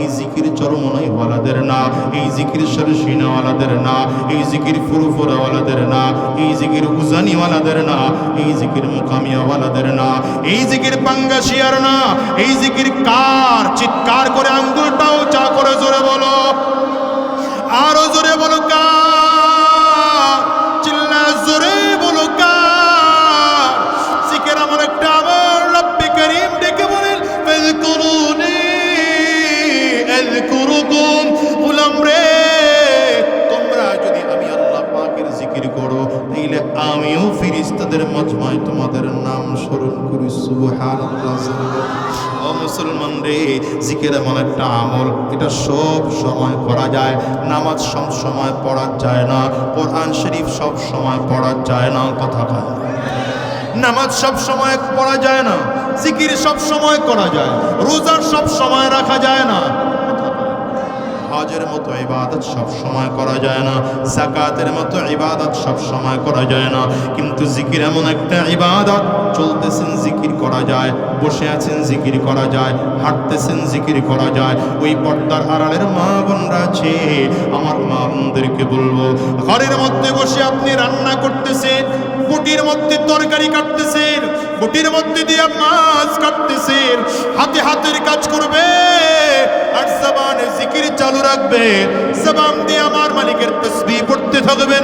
এই জিকির চরমনাইওয়ালাদের না, এই জিকির সরসিনাওয়ালাদের না, এই জিকির ফুরফুরাওয়ালাদের না, এই জিকির উজানিওয়ালাদের না, এই জিকির মুকামিয়াওয়ালাদের না, এই জিকির পাঙ্গাসিয়ার না। এই জিকির কার? চিৎকার করে আঙ্গুলটাও চা করে জোরে বলো, আরো জোরে বলো কার? চিল্লা জোরে বলো কার? জিকির এমন একটা আমার রব্বে করিম ডেকে বলেন ফাযকুরুনি আযকুরুকুম। গোলাম রে, তোমরা যদি আমি আল্লাহ পাকের জিকির করো তাইলে আমিও ফেরেশতাদের মজমায় তোমাদের নাম স্মরণ করি। সুবহানাল্লাহ। ও মুসলমান রে, জিকির এমন একটা আমল, এটা সব সময় করা যায়। নামাজ সব সময় পড়া যায় না, কোরআন শরীফ সব সময় পড়া যায় না। কথা কয়, নামাজ সব সময় পড়া যায় না, জিকির সব সময় করা যায়, রোজা সব সময় রাখা যায় না, হজের মতো ইবাদত সব সময় করা যায় না, যাকাতের মতো ইবাদত সব সময় করা যায় না। কিন্তু জিকির এমন একটা ইবাদত, চলতেছেন জিকির করা যায়, বসে আছেন জিকির করা যায়, হাঁটতেছেন জিকির করা যায়। ওই পর্দার আড়ালের মা বোনরা আছে, আমার মা বোনদেরকে বলবো, ঘরের মধ্যে বসে আপনি রান্না করতেছেন, বটির মধ্যে তরকারি কাটতেছেন, বটির মধ্যে দিয়ে মাছ কাটতেছেন, হাতে হাতের কাজ করবে আর জবানে জিকির চালু রাখবে, জবান দিয়ে আমার মালিকের তাসবিহ পড়তে থাকবেন।